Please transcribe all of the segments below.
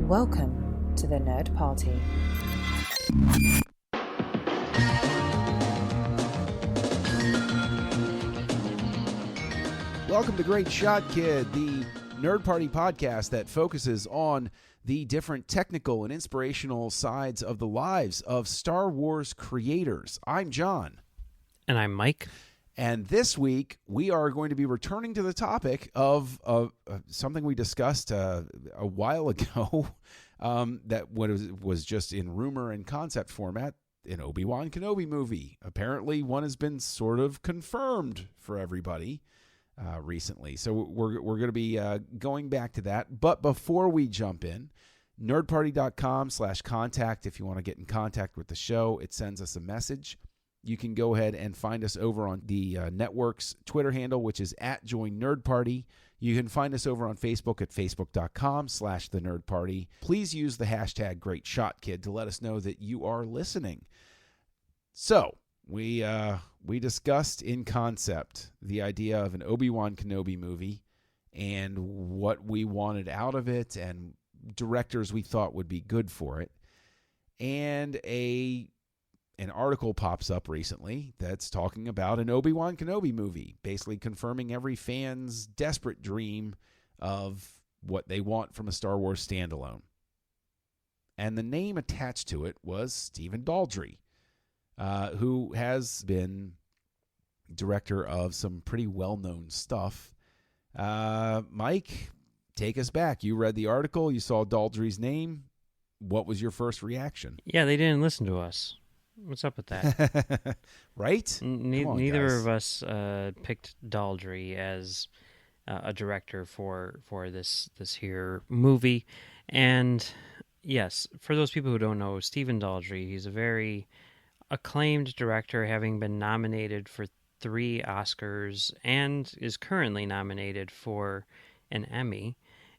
Welcome to the Nerd Party. Welcome to Great Shot Kid, the Nerd Party podcast that focuses on the different technical and inspirational sides of the lives of Star Wars creators. I'm John. And I'm Mike. And this week, we are going to be returning to the topic of something we discussed a while ago that was just in rumor and concept format, an Obi-Wan Kenobi movie. Apparently, one has been sort of confirmed for everybody recently. So we're going to be going back to that. But before we jump in, nerdparty.com/contact if you want to get in contact with the show. It sends us a message. You can go ahead and find us over on the network's Twitter handle, which is @JoinNerdParty. You can find us over on Facebook at facebook.com/thenerdparty. Please use the hashtag GreatShotKid to let us know that you are listening. So we discussed in concept the idea of an Obi-Wan Kenobi movie and what we wanted out of it and directors we thought would be good for it. And an article pops up recently that's talking about an Obi-Wan Kenobi movie, basically confirming every fan's desperate dream of what they want from a Star Wars standalone. And the name attached to it was Stephen Daldry, who has been director of some pretty well-known stuff. Mike, take us back. You read the article. You saw Daldry's name. What was your first reaction? Yeah, they didn't listen to us. What's up with that? Right? Neither of us picked Daldry as a director for this here movie. And yes, for those people who don't know, Stephen Daldry, he's a very acclaimed director, having been nominated for 3 Oscars and is currently nominated for an Emmy.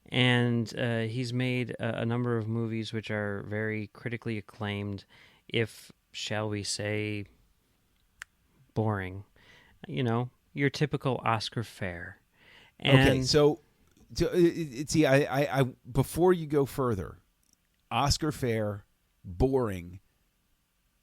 And he's made a number of movies which are very critically acclaimed, if shall we say, boring. You know, your typical Oscar fare. And okay, so see, I before you go further, Oscar fare, boring.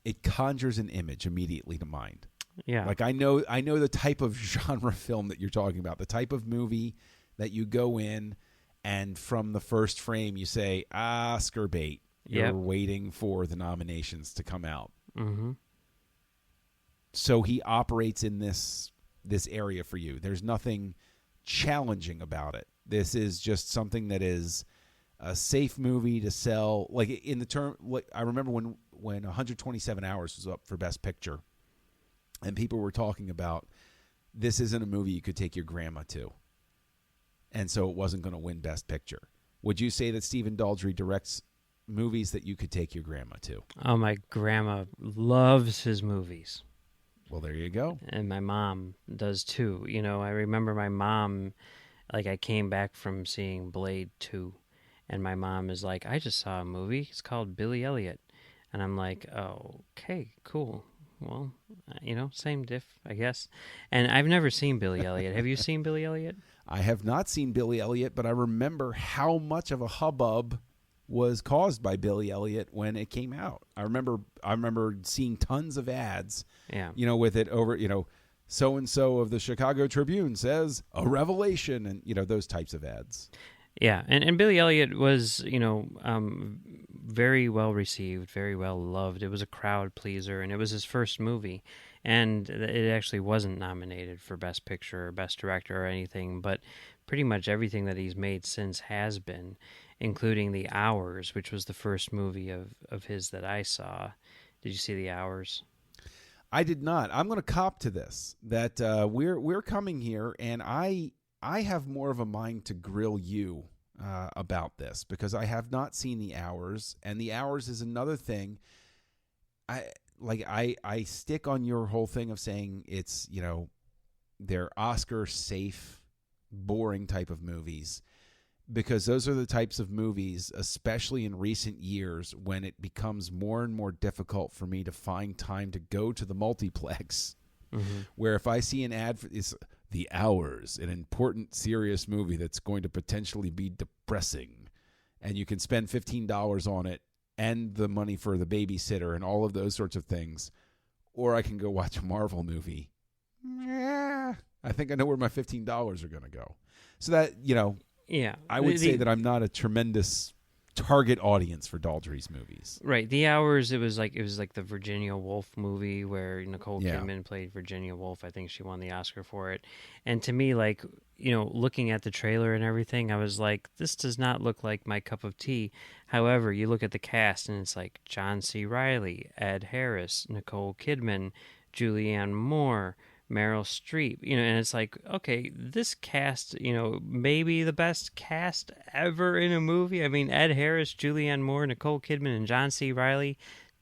It conjures an image immediately to mind. Yeah, like I know the type of genre film that you're talking about, the type of movie that you go in and from the first frame you say Oscar bait. You're waiting for the nominations to come out. Mm-hmm. So he operates in this area for you. There's nothing challenging about it. This is just something that is a safe movie to sell. Like in the term, like I remember when 127 Hours was up for Best Picture, and people were talking about this isn't a movie you could take your grandma to, and so it wasn't going to win Best Picture. Would you say that Stephen Daldry directs movies that you could take your grandma to? Oh, my grandma loves his movies. Well, there you go. And my mom does too. You know, I remember my mom, like I came back from seeing Blade 2, and my mom is like, I just saw a movie. It's called Billy Elliot. And I'm like, oh, okay, cool. Well, you know, same diff, I guess. And I've never seen Billy Elliot. Have you seen Billy Elliot? I have not seen Billy Elliot, but I remember how much of a hubbub was caused by Billy Elliot when it came out. I remember seeing tons of ads, with it over, so-and-so of the Chicago Tribune says a revelation, and, those types of ads. Yeah, and Billy Elliot was, very well received, very well loved. It was a crowd pleaser, and it was his first movie. And it actually wasn't nominated for Best Picture or Best Director or anything, but pretty much everything that he's made since has been, including The Hours, which was the first movie of his that I saw. Did you see The Hours? I did not. I'm going to cop to this, that we're coming here, and I have more of a mind to grill you about this, because I have not seen The Hours, and The Hours is another thing. I stick on your whole thing of saying it's, they're Oscar safe, boring type of movies, because those are the types of movies, especially in recent years, when it becomes more and more difficult for me to find time to go to the multiplex, where if I see an ad for this, The Hours, an important, serious movie that's going to potentially be depressing, and you can spend $15 on it and the money for the babysitter and all of those sorts of things, or I can go watch a Marvel movie. I think I know where my $15 are going to go. So that, Yeah. I would say that I'm not a tremendous target audience for Daldry's movies. Right. The Hours, it was like the Virginia Woolf movie where Nicole Kidman played Virginia Woolf. I think she won the Oscar for it. And to me, like, looking at the trailer and everything, I was like, this does not look like my cup of tea. However, you look at the cast and it's like John C. Reilly, Ed Harris, Nicole Kidman, Julianne Moore, Meryl Streep, and it's like, okay, this cast, maybe the best cast ever in a movie. I mean, Ed Harris, Julianne Moore, Nicole Kidman, and John C. Reilly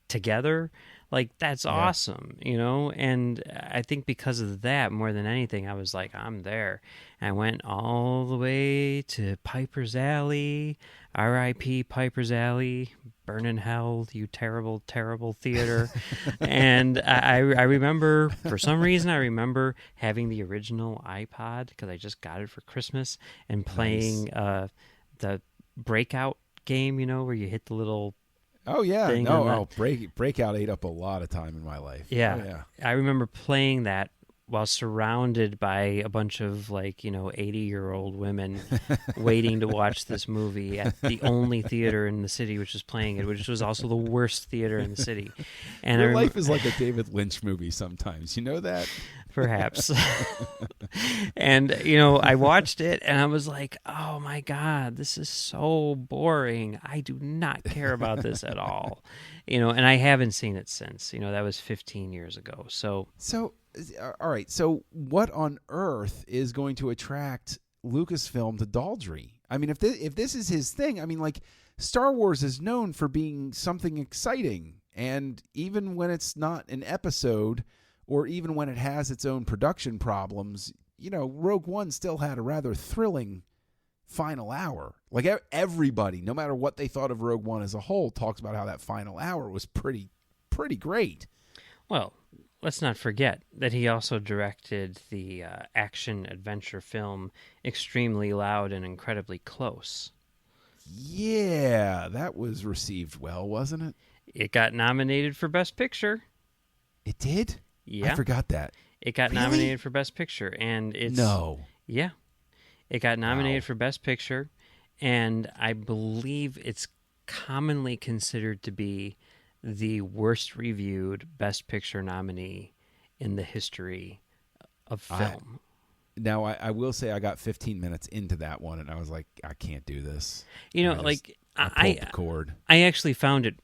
together, like, that's awesome, and I think because of that, more than anything, I was like, I'm there. And I went all the way to Piper's Alley, R.I.P. Piper's Alley, burn in hell, you terrible, terrible theater. And I remember, for some reason, I remember having the original iPod, because I just got it for Christmas, and playing the Breakout game, where you hit the little thing. Breakout ate up a lot of time in my life. Yeah. Oh, yeah. I remember playing that while surrounded by a bunch of 80-year-old women waiting to watch this movie at the only theater in the city which was playing it, which was also the worst theater in the city. And Your life is like a David Lynch movie sometimes. You know that? Perhaps. And, I watched it and I was like, oh my God, this is so boring. I do not care about this at all. And I haven't seen it since. That was 15 years ago. So, all right. So what on earth is going to attract Lucasfilm to Daldry? I mean, if this is his thing, I mean, like, Star Wars is known for being something exciting. And even when it's not an episode, or even when it has its own production problems, Rogue One still had a rather thrilling final hour. Like, everybody, no matter what they thought of Rogue One as a whole, talks about how that final hour was pretty great. Well, let's not forget that he also directed the action-adventure film Extremely Loud and Incredibly Close. Yeah, that was received well, wasn't it? It got nominated for Best Picture. It did? Yeah. I forgot that. It got nominated for Best Picture, and it's... No. Yeah. It got nominated for Best Picture, and I believe it's commonly considered to be the worst reviewed Best Picture nominee in the history of film. I will say I got 15 minutes into that one, and I was like, I can't do this. I pulled the cord. I actually found it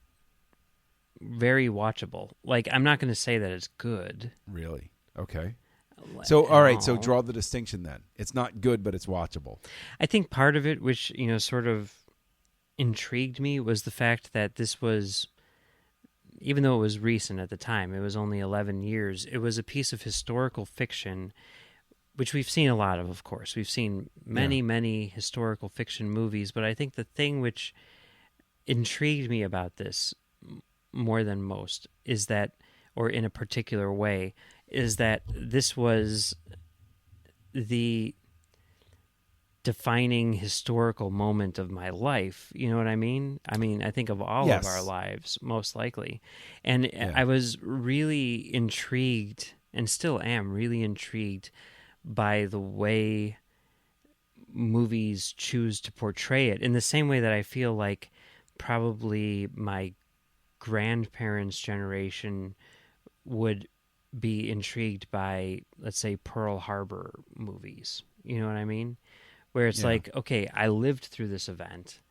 very watchable. Like, I'm not going to say that it's good. Really? Okay. So, all right, so draw the distinction then. It's not good, but it's watchable. I think part of it, which, sort of intrigued me, was the fact that this was, even though it was recent at the time, it was only 11 years, it was a piece of historical fiction, which we've seen a lot of course. We've seen many historical fiction movies, but I think the thing which intrigued me about this more than most is that, or in a particular way, is that this was the defining historical moment of my life. You know what I mean? I mean, I think of all of our lives, most likely. And I was really intrigued, and still am really intrigued, by the way movies choose to portray it, in the same way that I feel like probably my grandparents' generation would be intrigued by, let's say, Pearl Harbor movies. You know what I mean? Where it's like, okay, I lived through this event.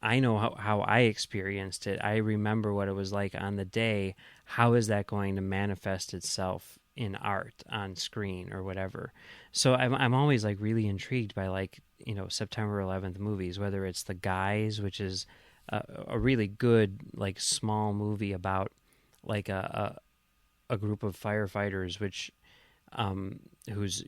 I know how I experienced it. I remember what it was like on the day. How is that going to manifest itself in art, on screen, or whatever? So I'm always like really intrigued by, like, September 11th movies, whether it's The Guys, which is a really good, like, small movie about like a group of firefighters, which who's,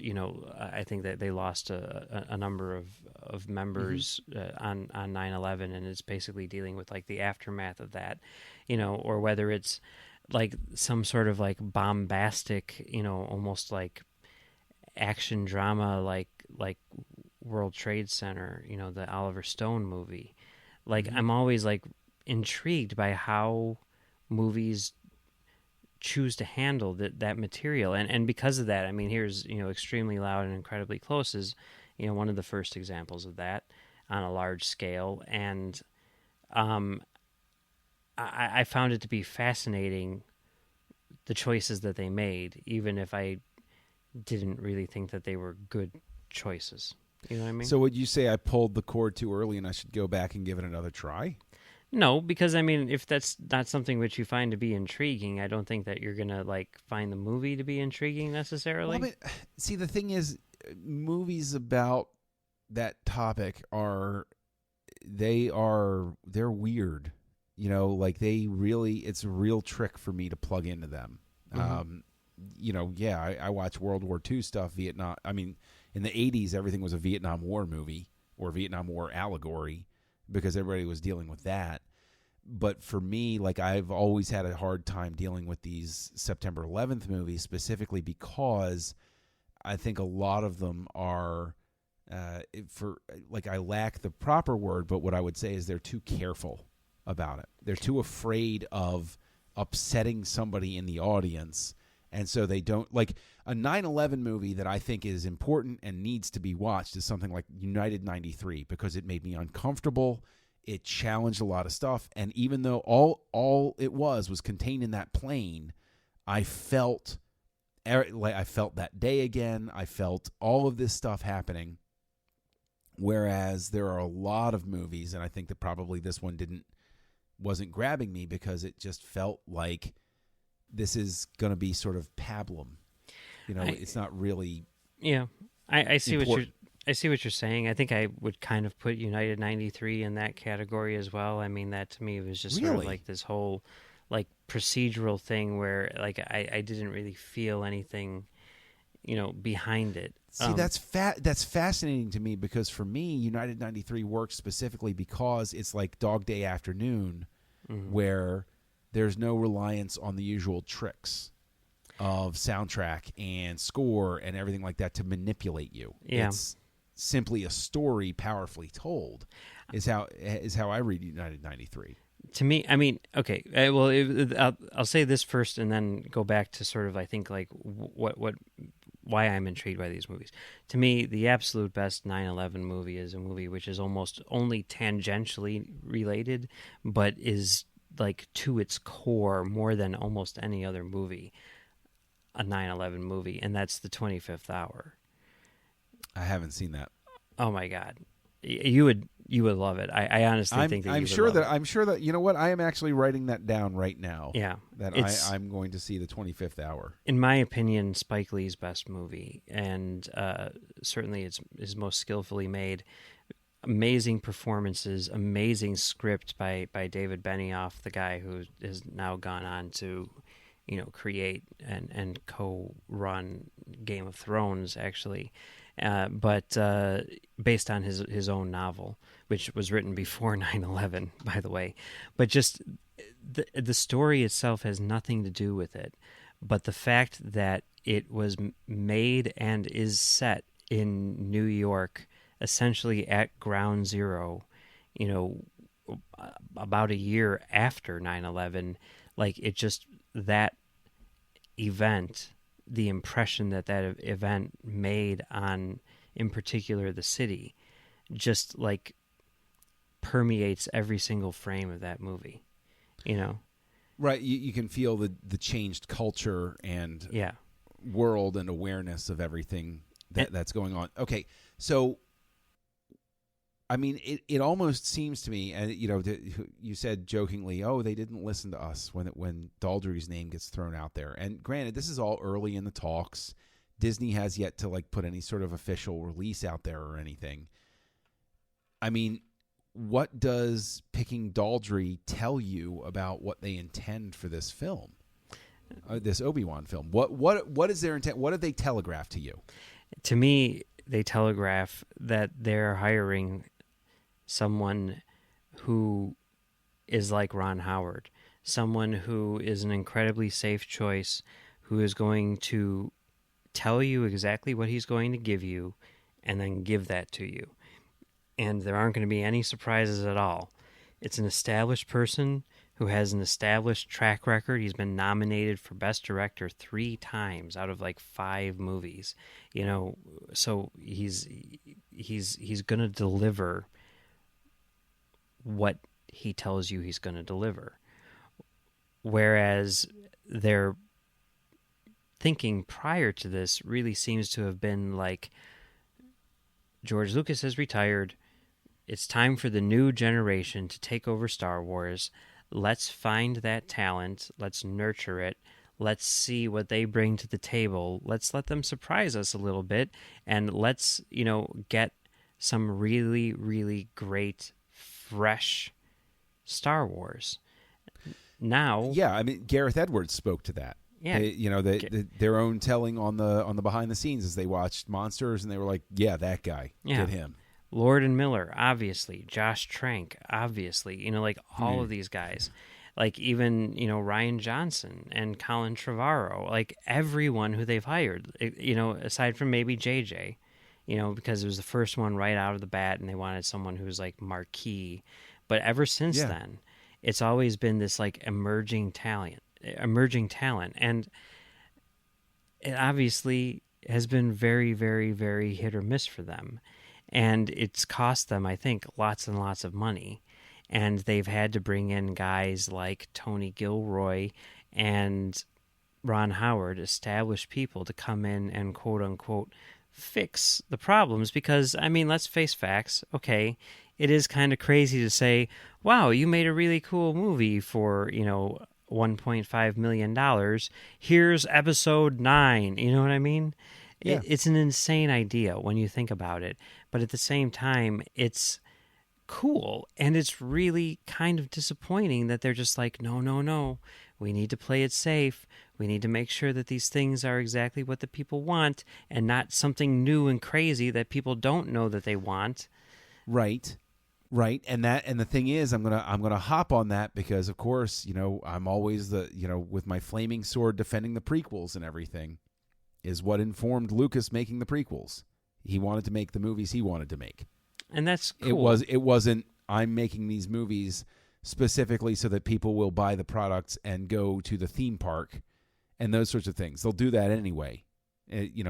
I think that they lost a number of members on 9/11, and it's basically dealing with like the aftermath of that, or whether it's like some sort of like bombastic, almost like action drama, like World Trade Center, the Oliver Stone movie. Like, I'm always like intrigued by how movies choose to handle that material, and because of that, I mean, here's Extremely Loud and Incredibly Close is one of the first examples of that on a large scale, and I found it to be fascinating, the choices that they made, even if I didn't really think that they were good choices. You know what I mean? So would you say I pulled the cord too early and I should go back and give it another try? No, because I mean, if that's not something which you find to be intriguing, I don't think that you're gonna like find the movie to be intriguing necessarily. Well, see, the thing is, movies about that topic they're weird. Like it's a real trick for me to plug into them. I watch World War II stuff, Vietnam. I mean, in the 80s, everything was a Vietnam War movie or Vietnam War allegory because everybody was dealing with that. But for me, like, I've always had a hard time dealing with these September 11th movies, specifically because I think a lot of them are, I lack the proper word, but what I would say is they're too careful about it. They're too afraid of upsetting somebody in the audience. And so they don't, like, a 9/11 movie that I think is important and needs to be watched is something like United 93, because it made me uncomfortable. It challenged a lot of stuff. And even though all it was contained in that plane, I felt that day again. I felt all of this stuff happening. Whereas there are a lot of movies, and I think that probably this one wasn't grabbing me because it just felt like this is going to be sort of pablum. It's not really. Yeah, I see important. I see what you're saying. I think I would kind of put United 93 in that category as well. I mean, that to me was just sort of like this whole like procedural thing where like I didn't really feel anything, behind it. See, that's fascinating to me because for me, United 93 works specifically because it's like Dog Day Afternoon, where there's no reliance on the usual tricks of soundtrack and score and everything like that to manipulate you. Yeah. It's simply a story powerfully told is how I read United 93. To me, I mean, okay, well, I'll say this first and then go back to sort of, I think, like why I'm intrigued by these movies. To me, the absolute best 9/11 movie is a movie which is almost only tangentially related, but is like to its core more than almost any other movie, a 9/11 movie, and that's The 25th Hour. I haven't seen that. Oh my God, you would love it. I honestly think that I'm sure that you know what, I am actually writing that down right now. Yeah, that I'm going to see The 25th Hour. In my opinion, Spike Lee's best movie, and certainly it's his most skillfully made. Amazing performances, amazing script by David Benioff, the guy who has now gone on to, create and co-run Game of Thrones, actually, but based on his own novel, which was written before 9/11, by the way. But just the story itself has nothing to do with it, but the fact that it was made and is set in New York, essentially at ground zero, about a year after 9/11, like it just, that event, the impression that event made on, in particular, the city, just like permeates every single frame of that movie, Right, you can feel the changed culture and world and awareness of everything that's going on. Okay, so I mean, it almost seems to me, and you said jokingly, "Oh, they didn't listen to us" when Daldry's name gets thrown out there. And granted, this is all early in the talks. Disney has yet to like put any sort of official release out there or anything. I mean, what does picking Daldry tell you about what they intend for this film, this Obi-Wan film? What is their intent? What did they telegraph to you? To me, they telegraph that they're hiring someone who is like Ron Howard, someone who is an incredibly safe choice, who is going to tell you exactly what he's going to give you and then give that to you. And there aren't going to be any surprises at all. It's an established person who has an established track record. He's been nominated for Best Director 3 times out of like 5 movies. So he's going to deliver what he tells you he's going to deliver. Whereas their thinking prior to this really seems to have been like, George Lucas has retired. It's time for the new generation to take over Star Wars. Let's find that talent. Let's nurture it. Let's see what they bring to the table. Let's let them surprise us a little bit. And let's, get some really, really great, fresh Star Wars. Now... Yeah, I mean, Gareth Edwards spoke to that. Yeah. Their own telling on the behind the scenes as they watched Monsters, and they were like, yeah, that guy. Yeah. Get him. Lord and Miller, obviously. Josh Trank, obviously. Like all of these guys. Like even, Ryan Johnson and Colin Trevorrow. Like everyone who they've hired, aside from maybe JJ, because it was the first one right out of the bat and they wanted someone who's like marquee. But ever since then, it's always been this like emerging talent. And it obviously has been very, very, very hit or miss for them. And it's cost them, I think, lots and lots of money. And they've had to bring in guys like Tony Gilroy and Ron Howard, established people, to come in and quote-unquote fix the problems. Because, I mean, let's face facts. Okay, it is kind of crazy to say, wow, you made a really cool movie for, $1.5 million. Here's episode 9. You know what I mean? Yeah. It's an insane idea when you think about it. But at the same time, it's cool. And it's really kind of disappointing that they're just like, no. We need to play it safe. We need to make sure that these things are exactly what the people want and not something new and crazy that people don't know that they want. Right. And the thing is, I'm gonna hop on that because, of course, I'm always with my flaming sword defending the prequels and everything, is what informed Lucas making the prequels. He wanted to make the movies he wanted to make. And that's cool. It wasn't, I'm making these movies specifically so that people will buy the products and go to the theme park and those sorts of things. They'll do that anyway,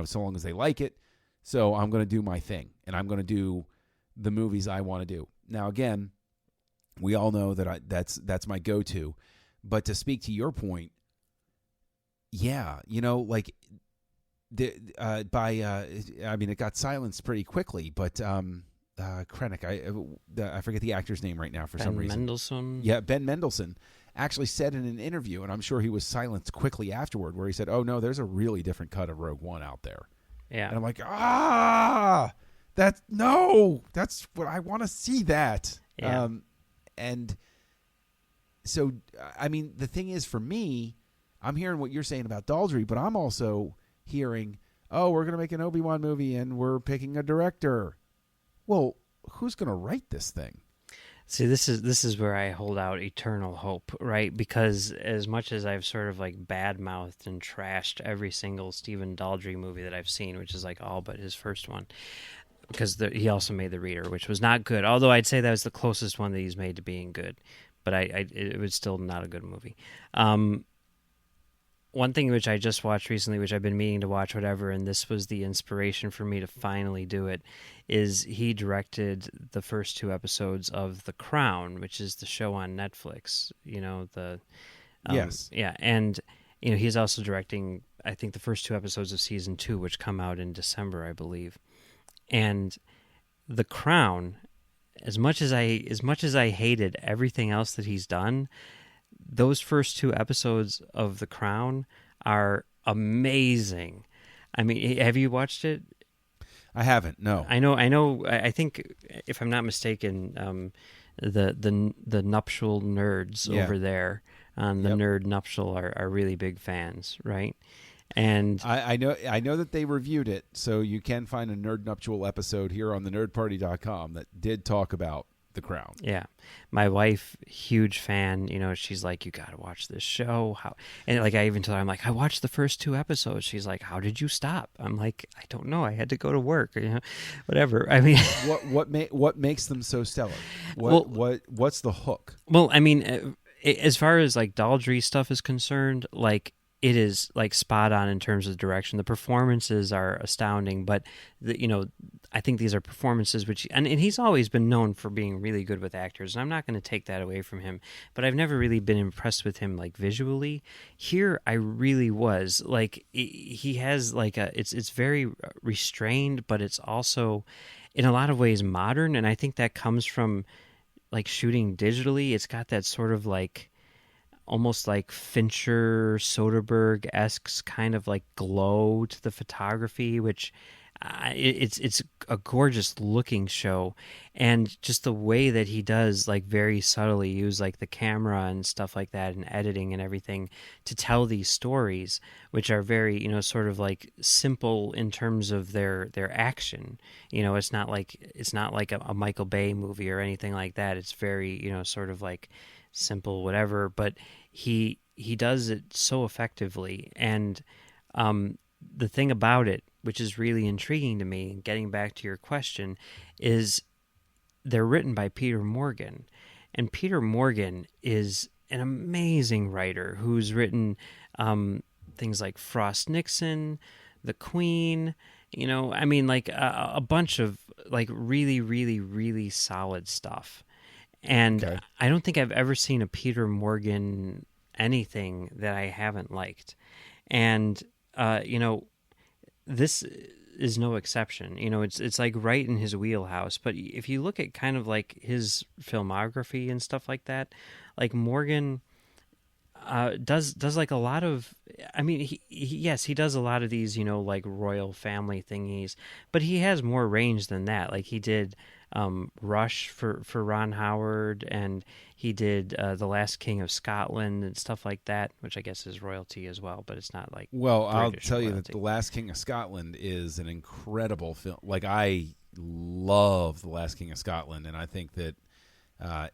so long as they like it. So I'm going to do my thing, and I'm going to do the movies I want to do. Now, again, we all know that that's my go-to. But to speak to your point, yeah, it got silenced pretty quickly, but Krennic, I forget the actor's name right now for some reason. Ben Mendelsohn? Yeah, Ben Mendelsohn actually said in an interview, and I'm sure he was silenced quickly afterward, where he said, oh, no, there's a really different cut of Rogue One out there. Yeah. And I'm like, that's what I want to see that. Yeah. And so, I mean, the thing is, for me, I'm hearing what you're saying about Daldry, but I'm also hearing, oh, we're going to make an Obi-Wan movie and we're picking a director. Well, who's going to write this thing? See, this is where I hold out eternal hope, right? Because as much as I've sort of like bad-mouthed and trashed every single Stephen Daldry movie that I've seen, which is like all but his first one, because he also made The Reader, which was not good. Although I'd say that was the closest one that he's made to being good, but it was still not a good movie. One thing which I just watched recently, which I've been meaning to watch, whatever, and this was the inspiration for me to finally do it, is he directed the first 2 episodes of The Crown, which is the show on Netflix. Yes. Yeah, and he's also directing, I think, the first 2 episodes of season 2, which come out in December, I believe. And The Crown, as much as I hated everything else that he's done, those first 2 episodes of The Crown are amazing. I mean, have you watched it? I haven't. No. I know. I think, if I'm not mistaken, the nuptial nerds over there on the Nerd Nuptial are really big fans, right? And I know that they reviewed it, so you can find a Nerd Nuptial episode here on the nerdparty.com that did talk about The Crown. Yeah. My wife, huge fan, she's like, you got to watch this show. And like, I even told her, I'm like, I watched the first 2 episodes. She's like, how did you stop? I'm like, I don't know. I had to go to work, whatever. I mean, what makes them so stellar? What's the hook? Well, I mean, as far as like Daldry stuff is concerned, like, it is like spot on in terms of direction. The performances are astounding, but I think these are performances which, and he's always been known for being really good with actors, and I'm not going to take that away from him, but I've never really been impressed with him like visually. Here, I really was. Like, he has like it's very restrained, but it's also in a lot of ways modern, and I think that comes from like shooting digitally. It's got that sort of like almost like Fincher, Soderbergh-esque kind of like glow to the photography, which it's a gorgeous looking show. And just the way that he does like very subtly use like the camera and stuff like that and editing and everything to tell these stories, which are very, sort of like simple in terms of their action. It's not like a Michael Bay movie or anything like that. It's very, sort of like simple, whatever, but he does it so effectively. And the thing about it, which is really intriguing to me, getting back to your question, is they're written by Peter Morgan, and Peter Morgan is an amazing writer who's written things like Frost Nixon, The Queen, I mean, like a bunch of like really, really, really solid stuff. And Okay. I don't think I've ever seen a Peter Morgan anything that I haven't liked. And, this is no exception. It's like right in his wheelhouse. But if you look at kind of like his filmography and stuff like that, like Morgan does like a lot of, I mean, yes, he does a lot of these, like royal family thingies, but he has more range than that. Like he did Rush for Ron Howard, and he did The Last King of Scotland and stuff like that, which I guess is royalty as well, but it's not like I'll British tell you royalty. that The Last King of Scotland is an incredible film. Like, I love The Last King of Scotland, and I think that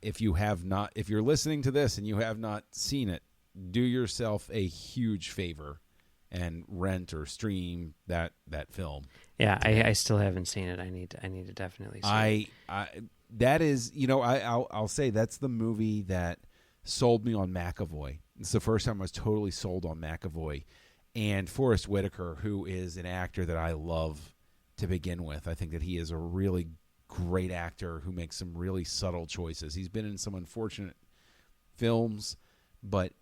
if you're listening to this and you have not seen it, do yourself a huge favor and rent or stream that film. Yeah, I still haven't seen it. I need to definitely see it. That is, I'll say that's the movie that sold me on McAvoy. It's the first time I was totally sold on McAvoy. And Forrest Whitaker, who is an actor that I love to begin with. I think that he is a really great actor who makes some really subtle choices. He's been in some unfortunate films, but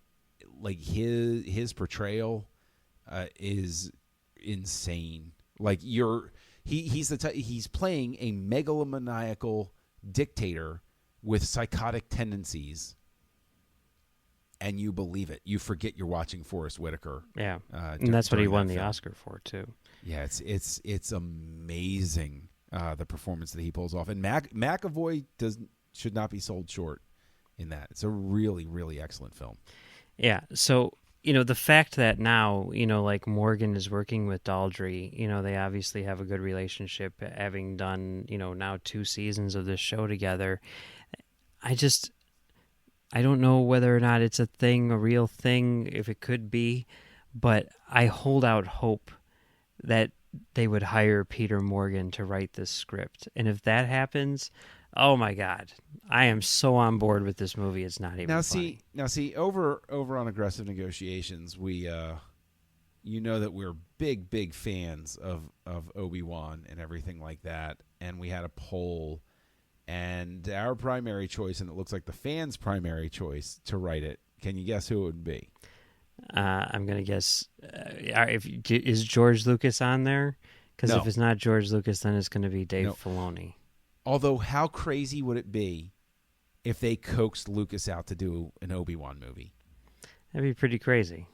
like his portrayal is insane. Like he's playing a megalomaniacal dictator with psychotic tendencies, and you believe it. You forget you're watching Forrest Whitaker. Yeah, and that's what he won the film. Oscar for too. Yeah, it's amazing the performance that he pulls off, and McAvoy should not be sold short in that. It's a really, really excellent film. Yeah, so the fact that now like Morgan is working with Daldry, they obviously have a good relationship, having done now 2 seasons of this show together. I don't know whether or not it's a real thing, if it could be, but I hold out hope that they would hire Peter Morgan to write this script. And if that happens, oh my God, I am so on board with this movie. It's not even funny. Now see, over on Aggressive Negotiations, we that we're big fans of Obi-Wan and everything like that, and we had a poll, and our primary choice, and it looks like the fans' primary choice to write it. Can you guess who it would be? I'm gonna guess. Is George Lucas on there? Because No. if it's not George Lucas, then it's going to be Dave No. Filoni. Although, how crazy would it be if they coaxed Lucas out to do an Obi-Wan movie? That'd be pretty crazy.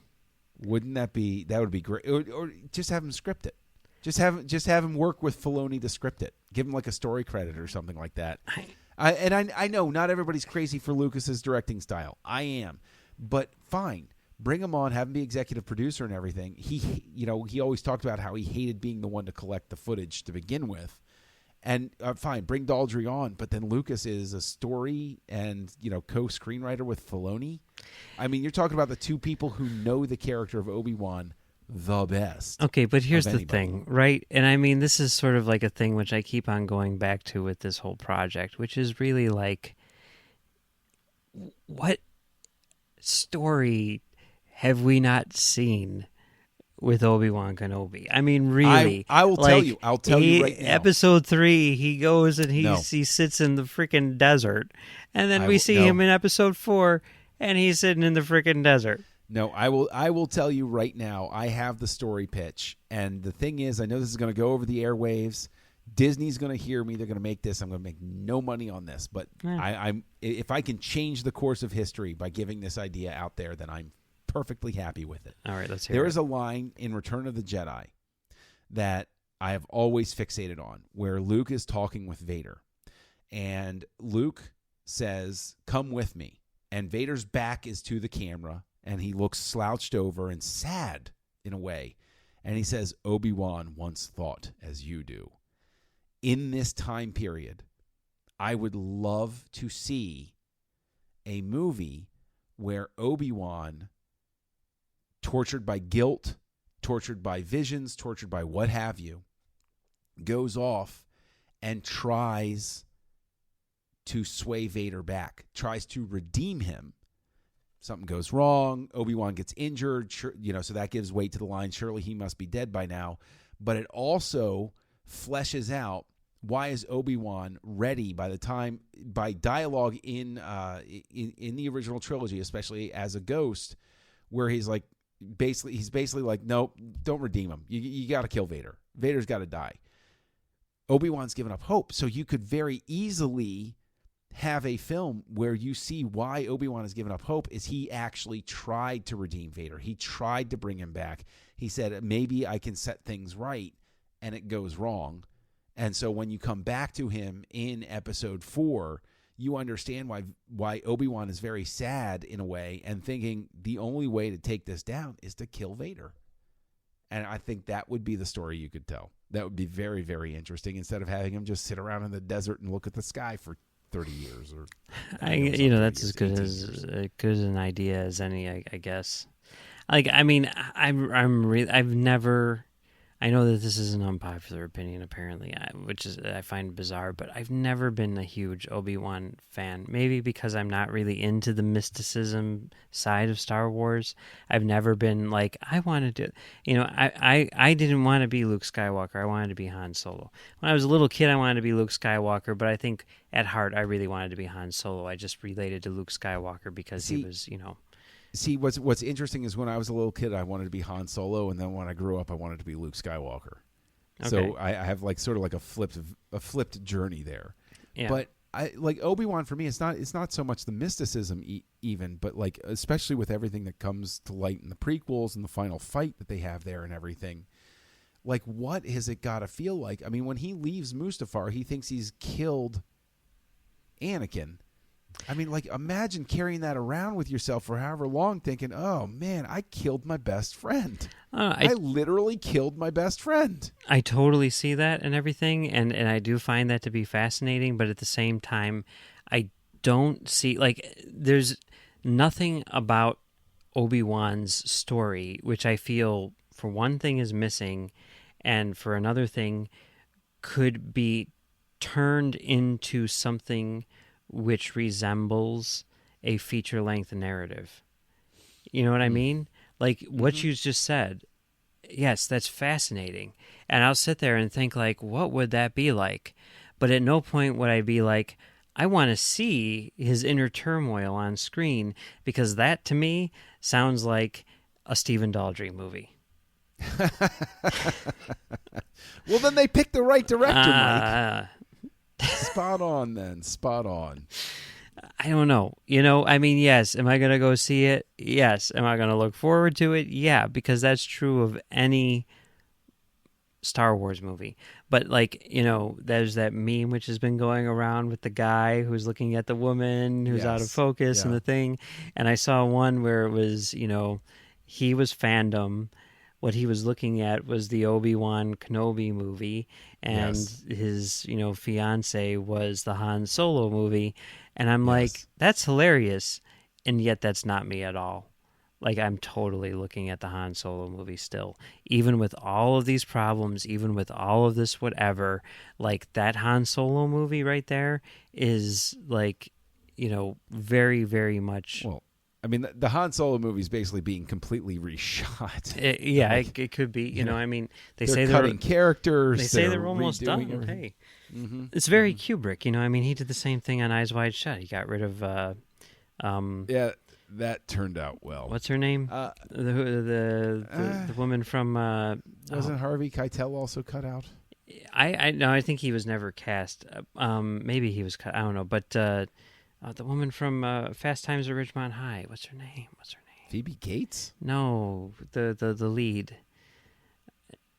Wouldn't that be? That would be great. Or just have him script it. Just have him work with Filoni to script it. Give him like a story credit or something like that. I know not everybody's crazy for Lucas's directing style. I am, but fine. Bring him on. Have him be executive producer and everything. He always talked about how he hated being the one to collect the footage to begin with. And fine, bring Daldry on, but then Lucas is a story and, co-screenwriter with Filoni. I mean, you're talking about the two people who know the character of Obi-Wan the best. Okay, but here's the anybody. thing, right? And I mean, this is sort of like a thing which I keep on going back to with this whole project, which is really like, what story have we not seen with Obi-Wan Kenobi? I mean, really. I will tell you. I'll tell you right now. Episode 3, he goes and he sits in the freaking desert. And then we see him in episode 4, and he's sitting in the freaking desert. No, I will tell you right now. I have the story pitch. And the thing is, I know this is going to go over the airwaves. Disney's going to hear me. They're going to make this. I'm going to make no money on this. But if I can change the course of history by giving this idea out there, then I'm perfectly happy with it. All right, let's hear it. There is a line in Return of the Jedi that I have always fixated on, where Luke is talking with Vader. And Luke says, "Come with me." And Vader's back is to the camera, and he looks slouched over and sad in a way. And he says, "Obi-Wan once thought as you do." In this time period, I would love to see a movie where Obi-Wan, tortured by guilt, tortured by visions, tortured by what have you, goes off and tries to sway Vader back, tries to redeem him. Something goes wrong. Obi-Wan gets injured, so that gives weight to the line, surely he must be dead by now. But it also fleshes out, why is Obi-Wan ready by dialogue in the original trilogy, especially as a ghost, where he's basically like, nope, don't redeem him. You got to kill Vader. Vader's got to die. Obi-Wan's given up hope. So you could very easily have a film where you see why Obi-Wan has given up hope is he actually tried to redeem Vader. He tried to bring him back. He said, maybe I can set things right, and it goes wrong. And so when you come back to him in episode 4, you understand why Obi-Wan is very sad in a way and thinking the only way to take this down is to kill Vader. And I think that would be the story you could tell. That would be very, very interesting, instead of having him just sit around in the desert and look at the sky for 30 years. Or that's as good as an idea as any, I guess. Like, I mean, I've never. I know that this is an unpopular opinion, apparently, which is I find bizarre, but I've never been a huge Obi-Wan fan. Maybe because I'm not really into the mysticism side of Star Wars. I've never been like, I wanted to, I didn't want to be Luke Skywalker. I wanted to be Han Solo. When I was a little kid, I wanted to be Luke Skywalker, but I think at heart, I really wanted to be Han Solo. I just related to Luke Skywalker because he was, See, what's interesting is when I was a little kid, I wanted to be Han Solo, and then when I grew up, I wanted to be Luke Skywalker. Okay. So I have sort of like a flipped journey there. Yeah. But I like Obi-Wan for me. It's not so much the mysticism even, but like especially with everything that comes to light in the prequels and the final fight that they have there and everything. Like, what has it got to feel like? I mean, when he leaves Mustafar, he thinks he's killed Anakin. I mean, like, imagine carrying that around with yourself for however long thinking, oh, man, I killed my best friend. I literally killed my best friend. I totally see that and everything, and I do find that to be fascinating, but at the same time, I don't see, like, there's nothing about Obi-Wan's story, which I feel, for one thing, is missing, and for another thing, could be turned into something which resembles a feature-length narrative. You know what I mean? Like, what you just said, yes, that's fascinating. And I'll sit there and think, like, what would that be like? But at no point would I be like, I want to see his inner turmoil on screen, because that, to me, sounds like a Stephen Daldry movie. Well, then they picked the right director, Mike. Spot on, then. Spot on. I don't know. I mean, yes. Am I going to go see it? Yes. Am I going to look forward to it? Yeah, because that's true of any Star Wars movie. But, like, there's that meme which has been going around with the guy who's looking at the woman who's out of focus and the thing. And I saw one where it was, he was fandom, what he was looking at was the Obi-Wan Kenobi movie, and his, fiance was the Han Solo movie. And I'm like, that's hilarious. And yet that's not me at all. Like, I'm totally looking at the Han Solo movie still. Even with all of these problems, even with all of this whatever, like, that Han Solo movie right there is, like, very, very much... Well, I mean, the Han Solo movie is basically being completely reshot. It could be. They say they're cutting characters. They say they're almost done. Everything. Hey, it's very Kubrick. He did the same thing on Eyes Wide Shut. He got rid of. Yeah, that turned out well. What's her name? The woman from. Wasn't Harvey Keitel also cut out? I think he was never cast. Maybe he was cut. I don't know, but. The woman from Fast Times at Ridgemont High. What's her name? Phoebe Gates? No, the lead.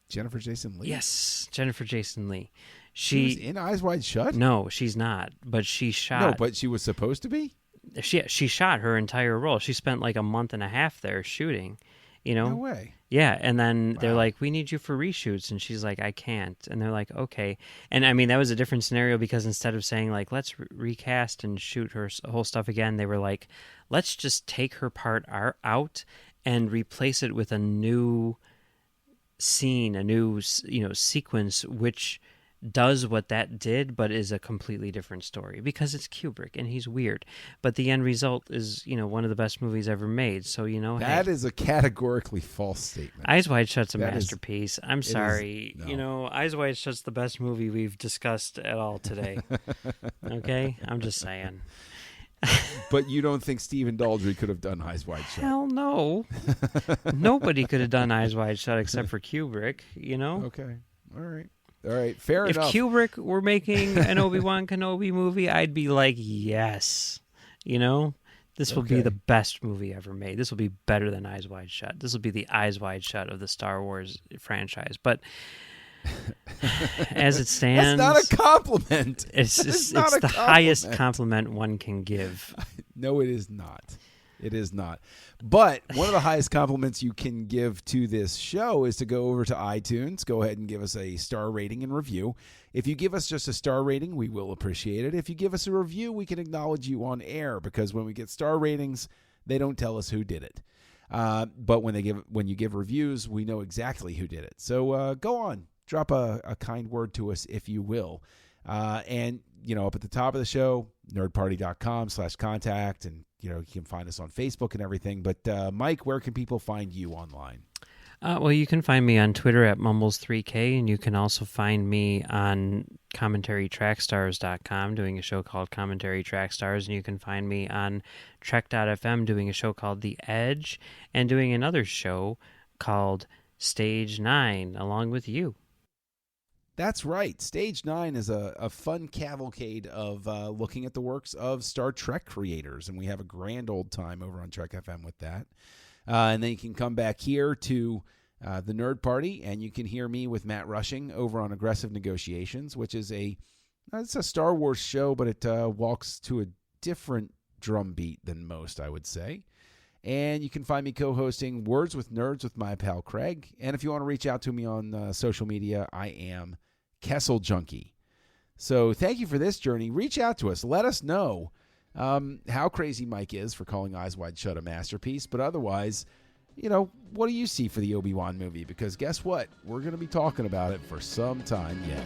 Jennifer Jason Leigh? Yes, Jennifer Jason Leigh. She was in Eyes Wide Shut? No, she's not. But she shot. No, but she was supposed to be? She shot her entire role. She spent like a month and a half there shooting. No way. Yeah, and then they're like, we need you for reshoots. And she's like, I can't. And they're like, okay. And I mean, that was a different scenario because instead of saying, like, let's recast and shoot her whole stuff again, they were like, let's just take her part out and replace it with a new scene, a new, sequence, which does what that did, but is a completely different story because it's Kubrick and he's weird. But the end result is, one of the best movies ever made. So, that is a categorically false statement. Eyes Wide Shut's a masterpiece. I'm sorry. No. Eyes Wide Shut's the best movie we've discussed at all today. Okay? I'm just saying. But you don't think Stephen Daldry could have done Eyes Wide Shut? Hell no. Nobody could have done Eyes Wide Shut except for Kubrick, Okay. All right, fair enough. If Kubrick were making an Obi-Wan Kenobi movie, I'd be like, yes. This will be the best movie ever made. This will be better than Eyes Wide Shut. This will be the Eyes Wide Shut of the Star Wars franchise. But as it stands... That's not a compliment. It's the highest compliment one can give. No, it is not. It is not. But one of the highest compliments you can give to this show is to go over to iTunes. Go ahead and give us a star rating and review. If you give us just a star rating, we will appreciate it. If you give us a review, we can acknowledge you on air because when we get star ratings, they don't tell us who did it. But when you give reviews, we know exactly who did it. So go on, drop a kind word to us if you will. And up at the top of the show, nerdparty.com/contact, and you can find us on Facebook and everything. But Mike, where can people find you online? Well, you can find me on Twitter at Mumbles3K, and you can also find me on CommentaryTrackStars.com doing a show called Commentary Track Stars, and you can find me on Trek.fm doing a show called The Edge, and doing another show called Stage 9 along with you. That's right. Stage 9 is a fun cavalcade of looking at the works of Star Trek creators, and we have a grand old time over on Trek FM with that. And then you can come back here to the Nerd Party, and you can hear me with Matt Rushing over on Aggressive Negotiations, which is it's a Star Wars show, but it walks to a different drum beat than most, I would say. And you can find me co-hosting Words with Nerds with my pal Craig. And if you want to reach out to me on social media, I am Kessel Junkie. So thank you for this journey. Reach out to us. Let us know how crazy Mike is for calling Eyes Wide Shut a masterpiece. But otherwise, what do you see for the Obi-Wan movie? Because guess what? We're going to be talking about it for some time yet.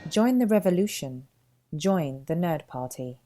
Join the revolution. Join the Nerd Party.